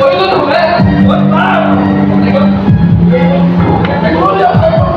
Ôi, nó thằng đấy. Ôi, tao. Này con. Này con.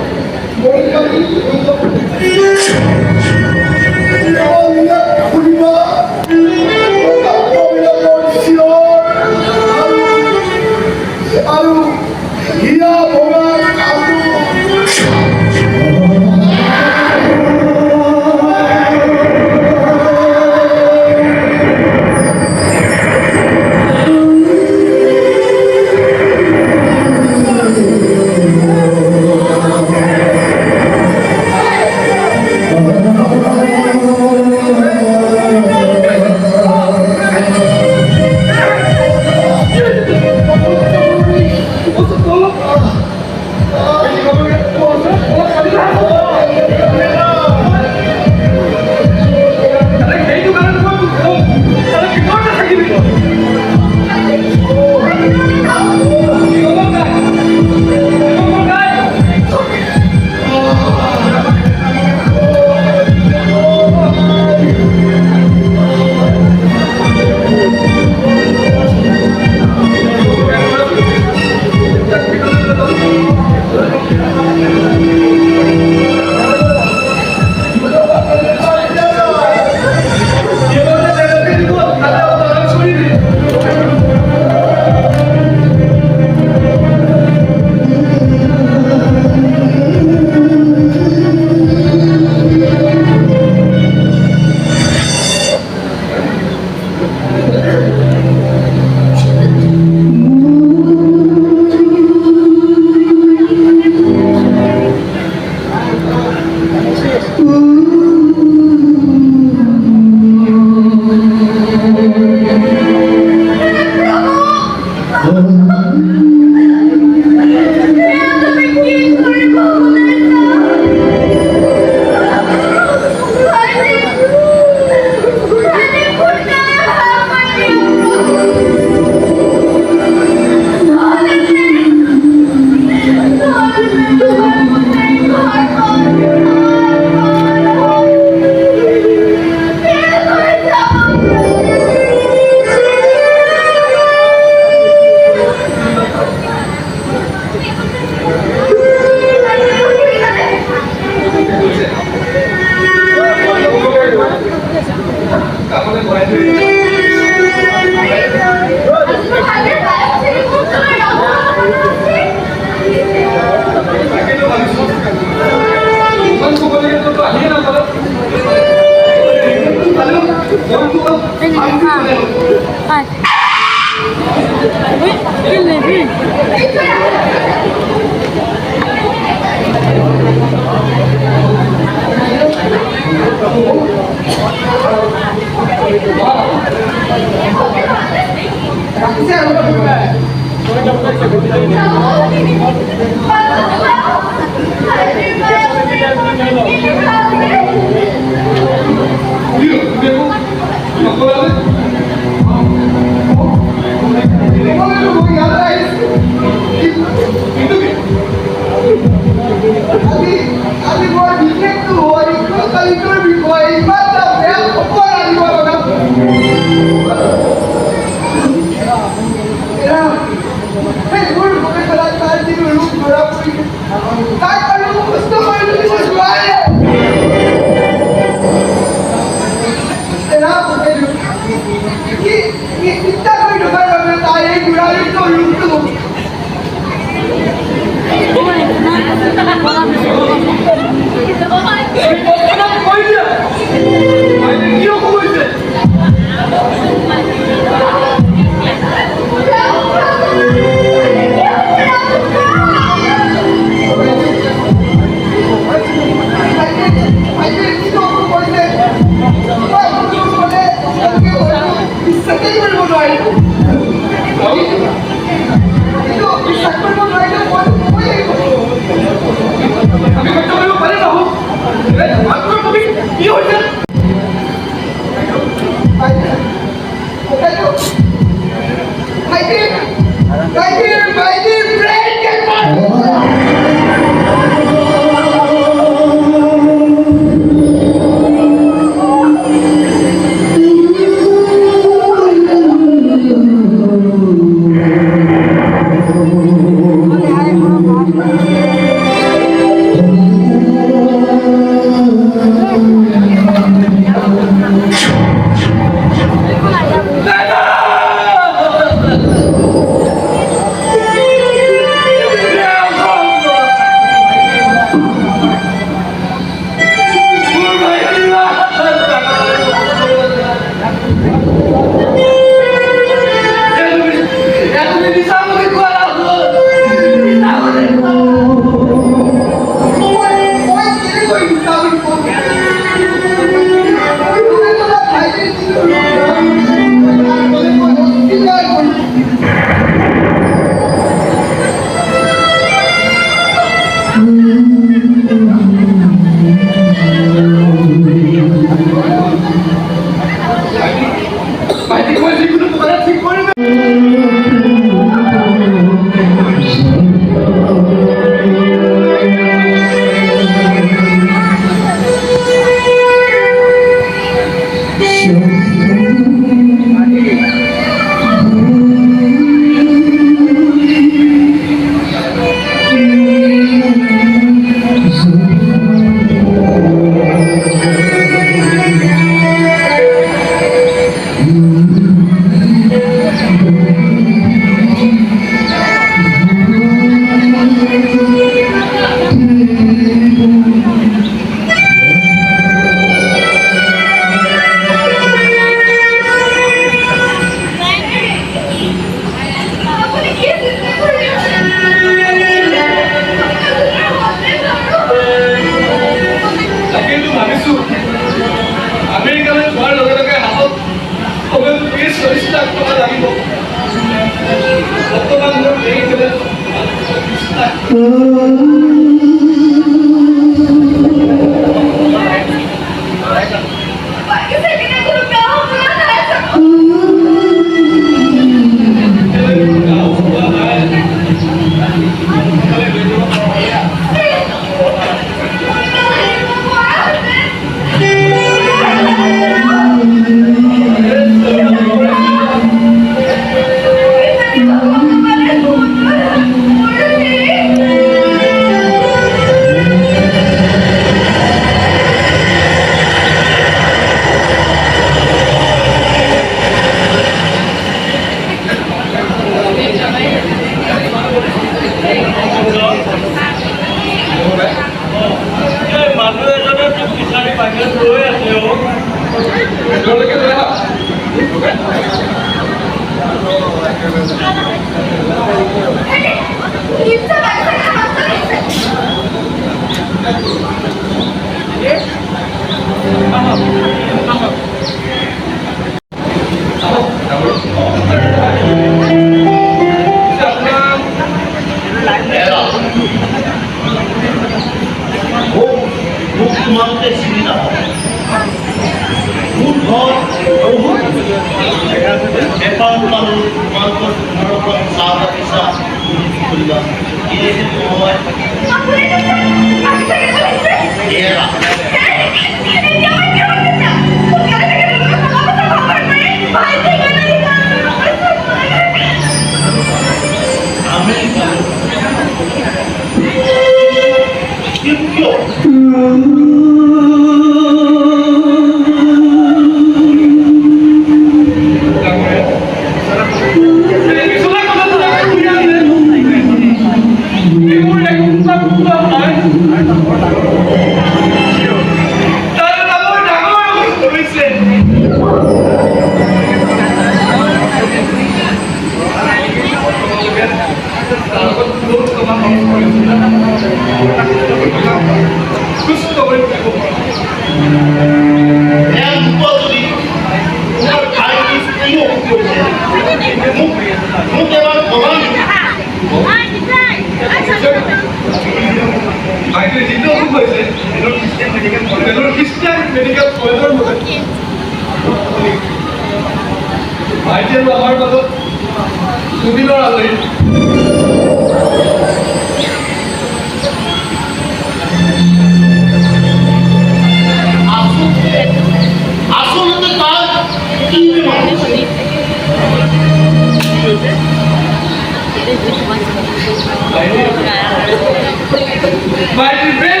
My friend,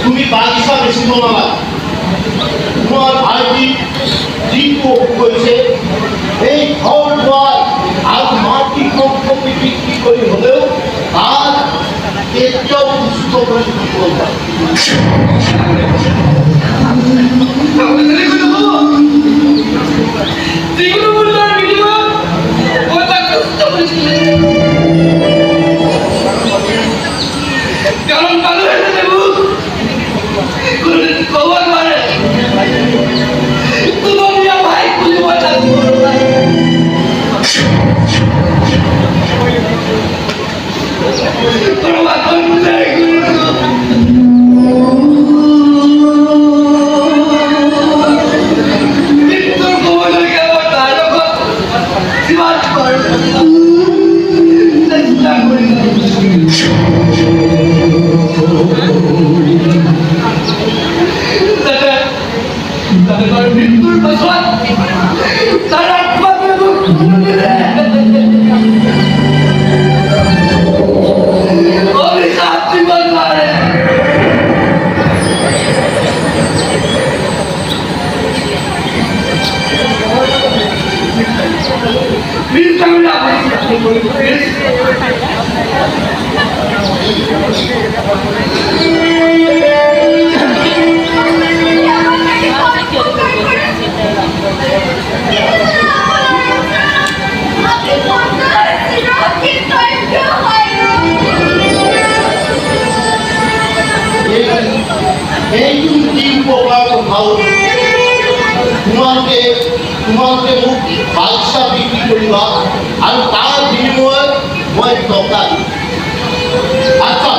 তুমি বাগিচা বেচিব নালাগে তোমাৰ ভাইটি যিটো কৰিছে এই ঘৰ দুৱাৰ আৰু মাটি সম্পত্তি বিক্ৰী কৰি হ'লেও তাত কেতিয়াও উচিত কৰি দিব তোমালোকে মোক বাগিচা বিক্ৰী কৰিবা আৰু তাৰ বিনিময়ত মই টকা দিম। আচ্ছা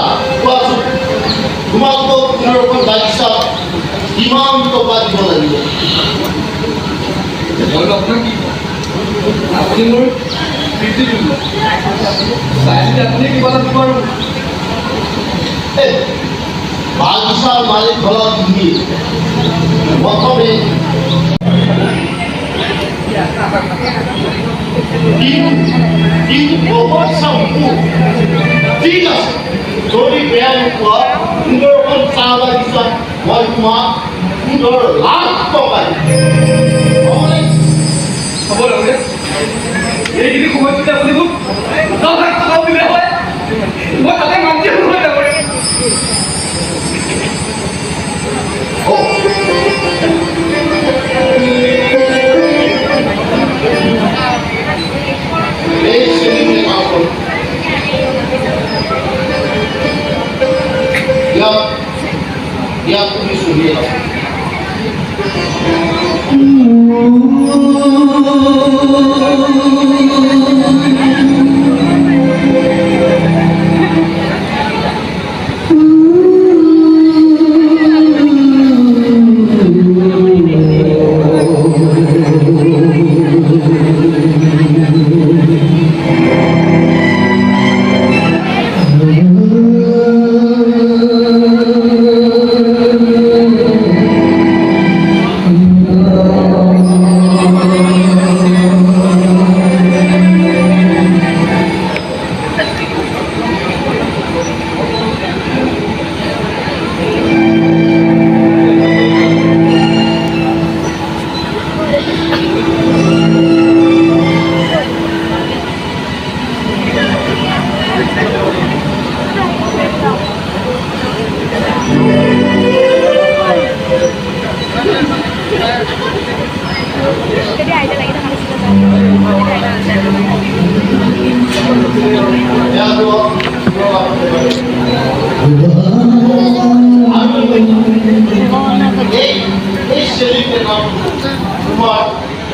কোৱাচোন তোমালোকক তোমালোকৰ বাগিচা কিমান টকা দিব লাগিব? আপুনি মোৰ আপুনি কিবা এটা দিব আৰু বাগিচাৰ মালিক হ'লা তুমি প্ৰথমে কিন্তু ঠিক আছে যদি বেয়া নোপোৱা সুন্দৰ এখন চাহ বাগিচা মই তোমাক সুন্দৰ লাখ টকা হ'ব লাগে এইখিনি সময়ত আপুনি মোক 10 লাখ টকা দিলে হয় মই তাতে মান্তি হৈ যাব Ya punya sulit.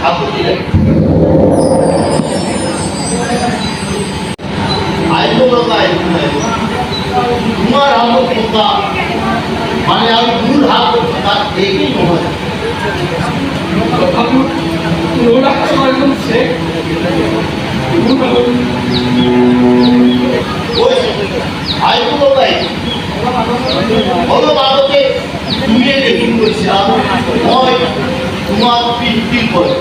কাকতিৰে আহিব লগা একো নাই তোমাৰ হাতত থকা মানে আৰু মোৰ হাতত থকা একেই নহয় তথাপিও ল'ৰা এজন চেক আহিব লগাই অলপ আগতে তুমিয়ে দেখি কৈছা মই তোমাৰ পিতৃ হয়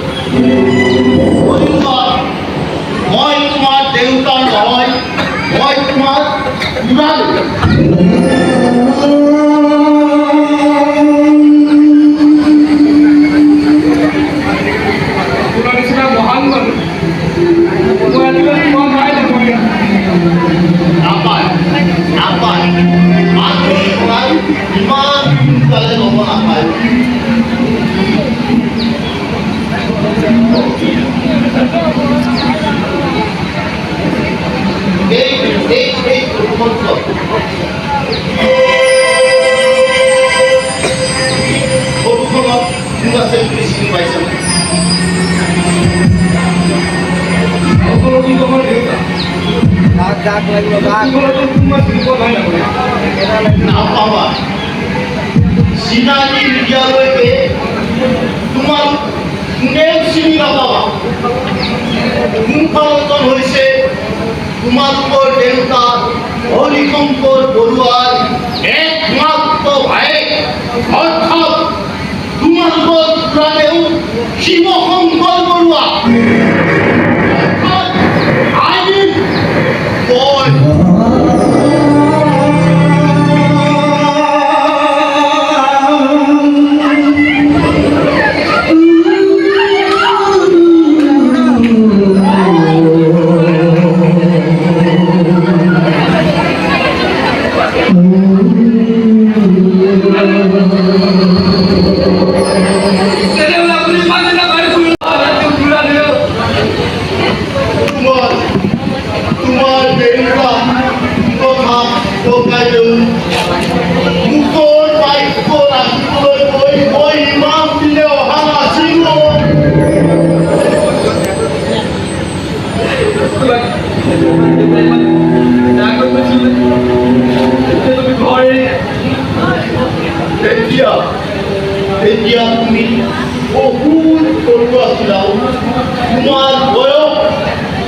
মই তোমাৰ দেউতা নহয় মই তোমাৰ পুৰাণ আপোনাৰ নিচিনা মহান মানুহ মই আজিলৈ তোমাৰ নাই নকৰিয়া নাপায় নাপায় মানুহ ইমান সোনকালে ল'ব নাপায় এই প্ৰবন্ধ ফটোখনত কোন আছে বুলি চিনি পাইছানে সকলোকে তোমাৰ দেউতা তোমাৰ চিনি পোৱা নাই নকৰিয়া নাপাবা চিনাকি নিদিয়ালৈকে তোমাৰ কোনেও চিনি নাপাবা কোনফালজন হৈছে তোমালোকৰ দেউতা হৰিশংকৰ বৰুৱাৰ একমাত্ৰ ভায়েক অৰ্থাৎ তোমালোকৰ প্ৰাণেও শিৱশংকৰ বৰুৱা অৰ্থাৎ আইন বয় তেনেহ'লে আপুনি পাঁচদিনা গাড়ী ফুৰিব ঘূৰা দিলেও তোমাৰ দেউতা তথা ককাইদেউ মুখৰ বাক্য ৰাখিবলৈ মই ইমান দিনে অহা নাছিলো এতিয়া তুমি বহুত সৰু আছিলা তোমাৰ বয়স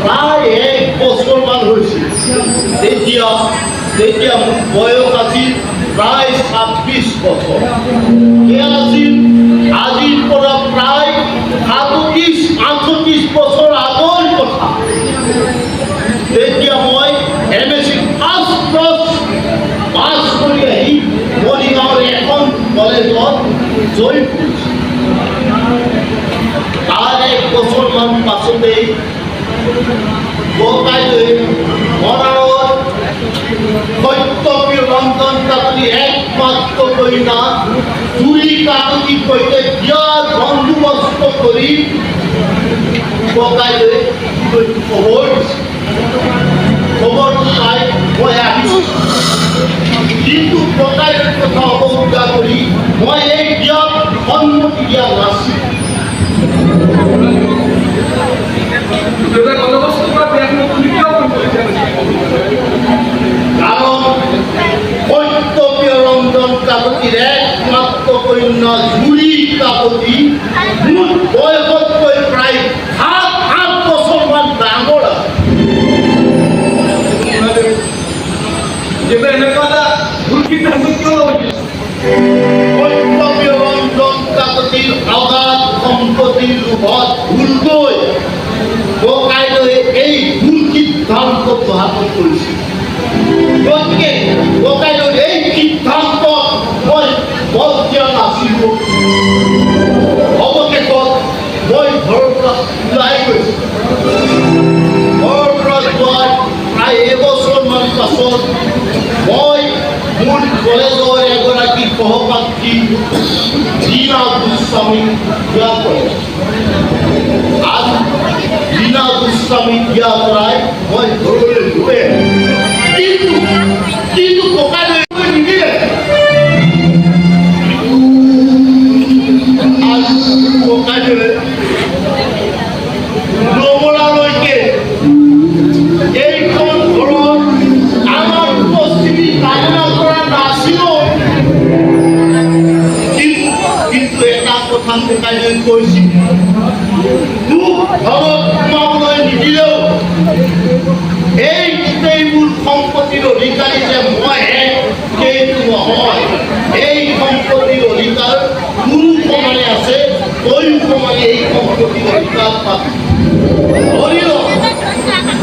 প্ৰায় 1 বছৰমান হৈছিল তেতিয়া মোৰ বয়স আছিল প্ৰায় 26 বছৰ সেয়া আছিল আজিৰ পৰা প্ৰায় 38 বছৰ আগৰ কথা তেতিয়া মই MSc ফাৰ্ষ্ট ক্লাছ পাছ কৰি আহি মৰিগাঁৱৰ এখন কলেজত জইন কৰিছোঁ তাৰ 1 বছৰমান পাছতেই ককাইদেৱে মৰাণৰ সত্যপ্ৰিয় ৰঞ্জন কাকতি একমাত্ৰ কন্যা জুৰি কাকতিৰ সৈতে বিয়াৰ বন্দোবস্ত কৰি ককাইদেৱে খবৰ দিছে খবৰটো চাই মই আহিছোঁ কিন্তু ককাইদেউৰ কথা অৱজ্ঞা কৰি মই এই বিয়াত সন্মতি দিয়া নাছিলোঁ দেউতাই বন্দোবস্ত কৰা বিয়াখনত তুমি কিয় কৰিছে কাৰণ সত্যপ্ৰিয় ৰঞ্জন কাকতিৰ একমাত্ৰ কন্যা জুৰি কাকতি মোৰ বয়সতকৈ প্ৰায় 7-8 বছৰমান ডাঙৰ আছে দেউতাই এনেকুৱা এটা ভুল সিদ্ধান্ত কিয় লৈছিল সত্যপ্ৰিয় ৰঞ্জন কাকতিৰ অগাধ সম্পত্তিৰ লোভত ভুল গৈ ককাইদেৱে এই ভুল সিদ্ধান্তটো হাতত কৰিছিল গতিকে ককাইদেউৰ এই সিদ্ধান্ত মই বল দিয়া নাছিলোঁ অৱশেষত মই ঘৰৰ পৰা ওলাই গৈছোঁ ঘৰৰ পৰা যোৱাৰ প্ৰায় এবছৰমান পাছত মই মোৰ কলেজৰ এগৰাকী সহপাঠী ৰীনা গোস্বামী বিয়া কৰিলোঁ আৰু ৰীনা গোস্বামী বিয়া কৰাই মই ঘৰলৈ লৈ কিন্তু ককাইদেউৱে নিদিলে আৰু ককাইদেউৱে কথা কোকাইলৈ কৈছিল দুখ ধৰক সোমাবলৈ নিদিলেও এই গোটেইবোৰ সম্পত্তিৰ অধিকাৰী যে মইহে সেইটো নহয় এই সম্পত্তিৰ অধিকাৰ কোনো সমানে আছে তয়ো সমানে এই সম্পত্তিৰ অধিকাৰ পাবি ধৰি লওক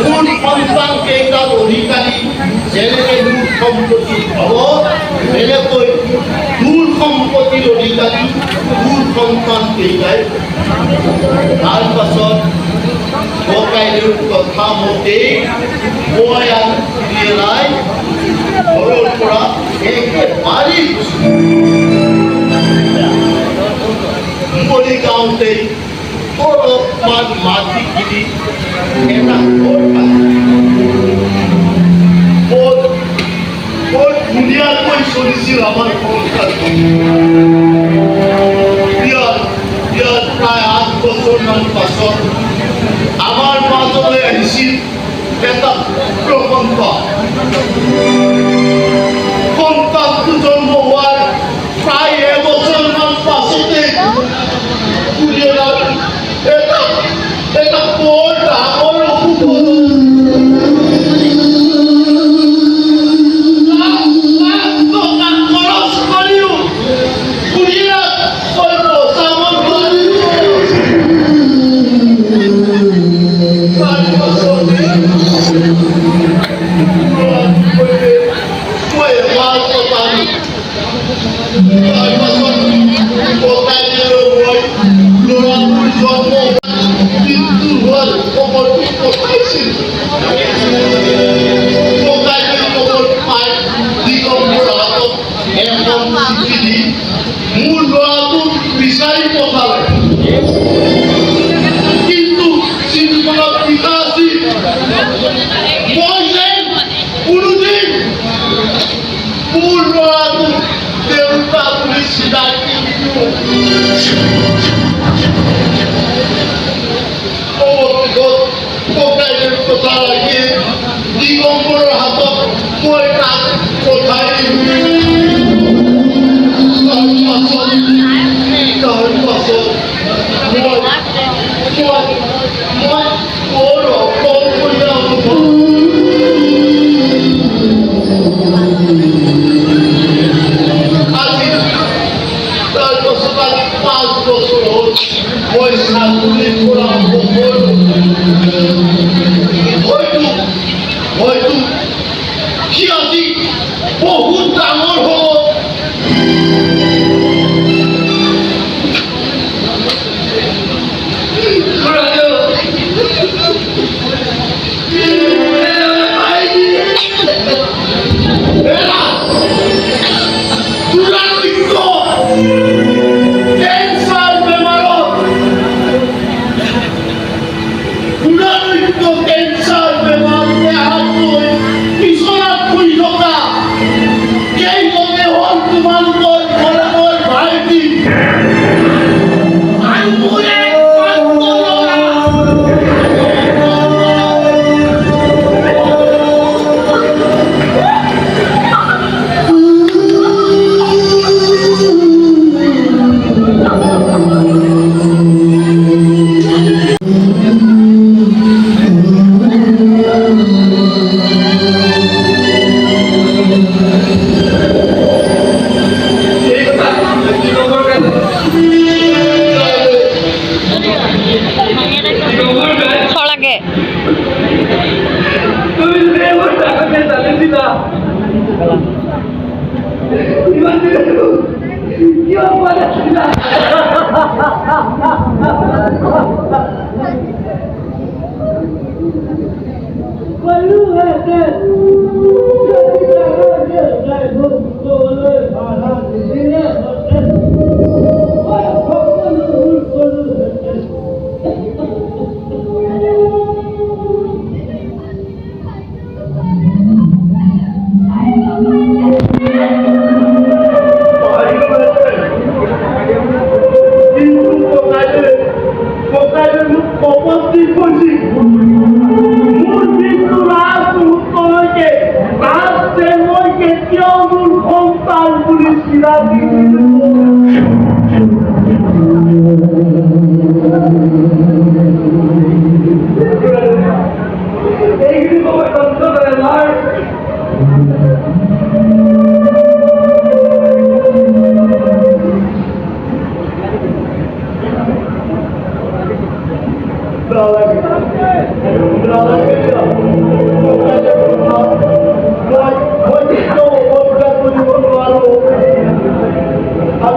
মোৰ সন্তান কেইটাৰ অধিকাৰী যেনেকৈ মোৰ সম্পত্তি হ'ব বেলেগকৈ মোৰ সম্পত্তিৰ অধিকাৰী মোৰ সন্তান কেইটাই তাৰ পাছত ককাইদেউৰ কথা মতেই মই আৰু খুৰীয়েৰাই ঘৰৰ পৰা একেবাৰে মৰিগাঁৱতেই অলপমান মাটি কিনি এটা ঘৰ বৰ ধুনীয়াকৈ চলিছিল আমাৰ সংসাৰখন ইয়াৰ প্ৰায় 8 বছৰমান পাছত আমাৰ মাজলৈ আহিছিল এটা সন্তান সন্তানটো জন্ম হোৱাৰ প্ৰায় এবছৰমান পাছতে এটা বৰ ডাঙৰ অসুখ মোৰ ল'ৰাটোক বিচাৰি পঠালে কিন্তু চিঠিখনত লিখা আছিল মই যে কোনোদিন মোৰ ল'ৰাটোক দেউতা বুলি চিনাকি ককাইদেউৰ কথা লাগি দিগম্বৰৰ হাতত মই তাক পঠাই দিলোঁ তাৰ পাছত মই বৰ অকলশৰীয়া অনুভৱ আজি তাৰ পাছত আজি 5 বছৰ হ'ল মই চাকৰি কৰা হয়তো সি আজি বহুত ডাঙৰ হ'ব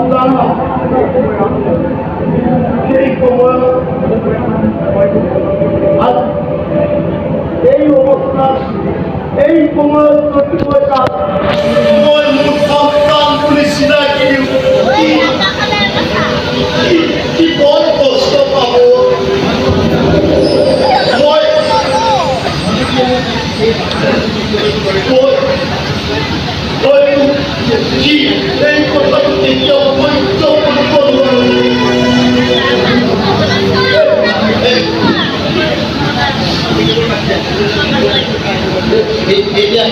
জানা সেই সময় আজ এই অবস্থা এই সময় সত্যতা মই মোৰ সন্তান বুলি চিনাকি কি বৰ কষ্ট পাব মই কি এই কথাটো কেতিয়াও সহ্য কৰিব এইটা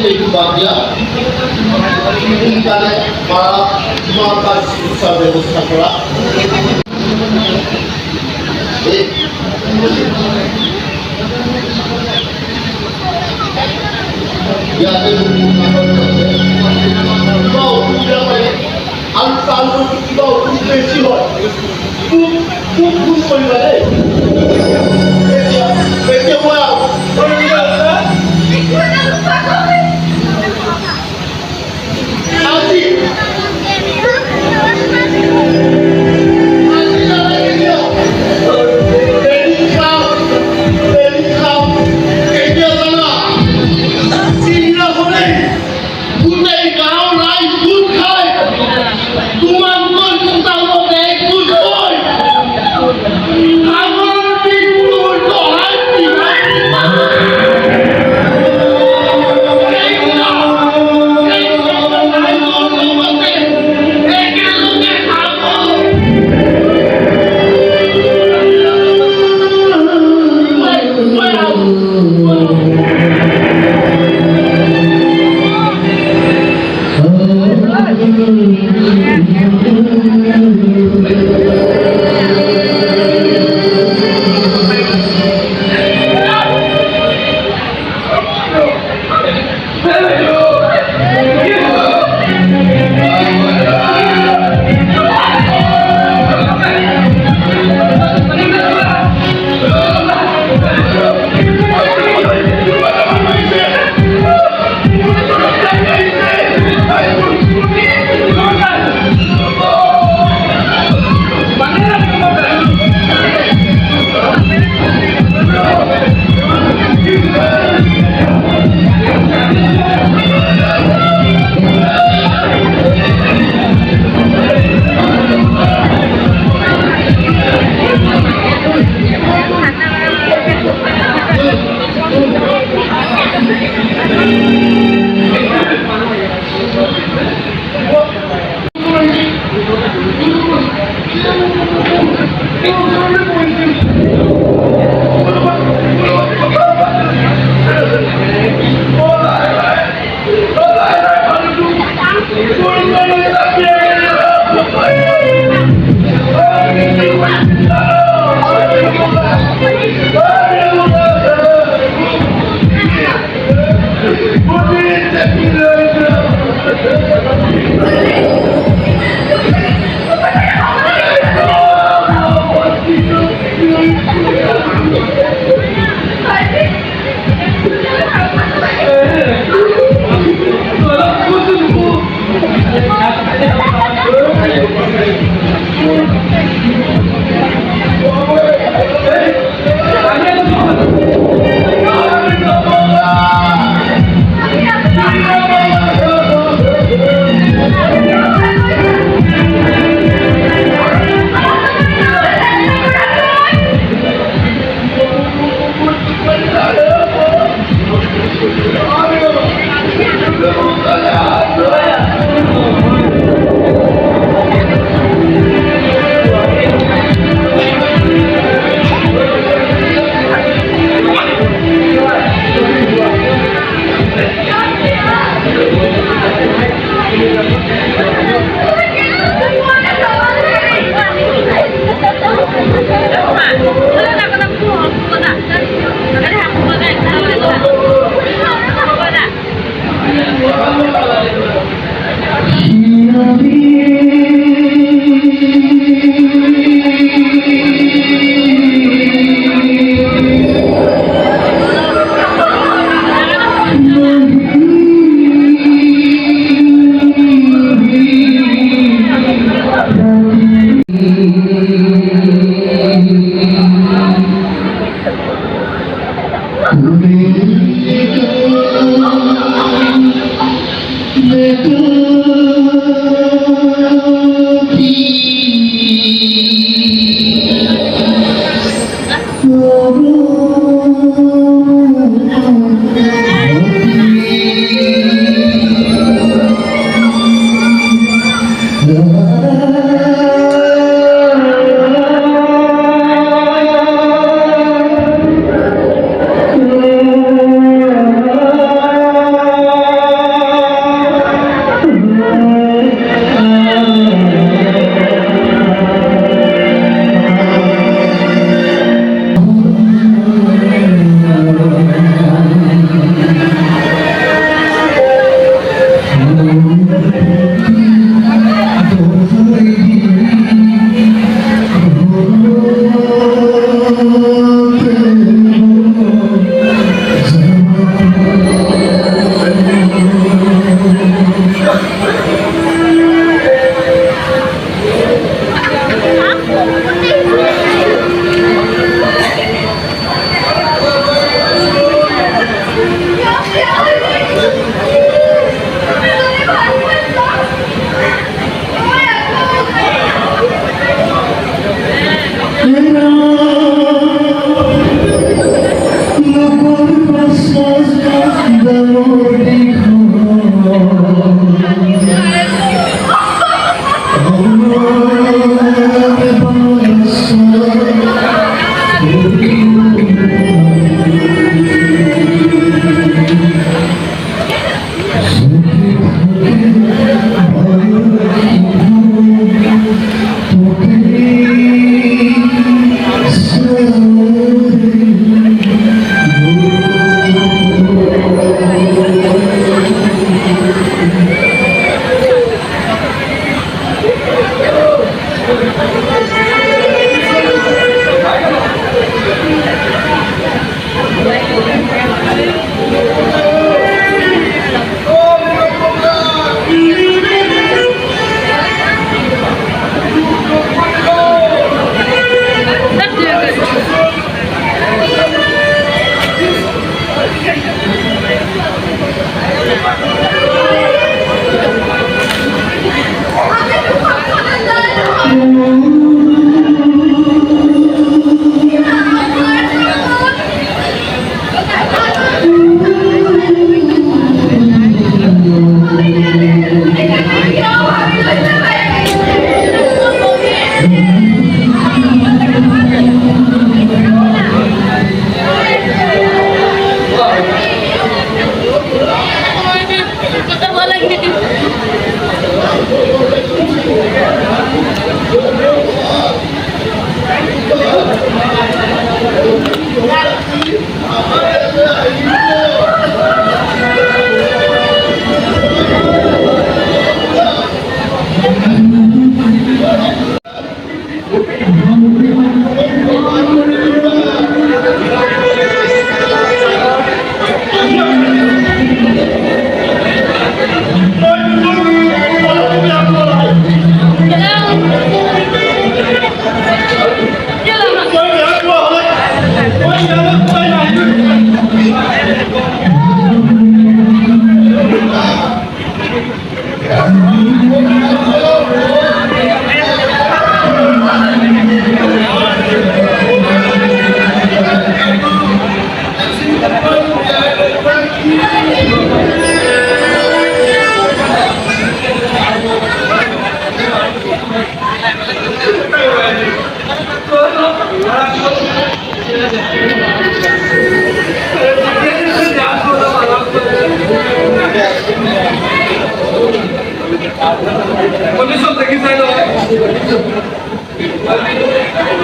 একটু বাদ দিয়া সোনকালে মারা তোমার কাজ চিকিৎসার ব্যবস্থা করা ইয়াতে কিবা অসুবিধা পালে আৰু তাৰ যদি কিবা অসুবিধা বেছি হয় খুব খুব খুব কৰিবা দেই এতিয়া মই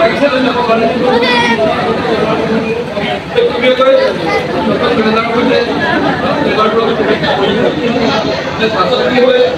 Bisa tuh nggak apa-apa. Tapi itu kadang-kadang aku deh, kalau dulu kita satu lagi boleh.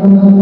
Thank you.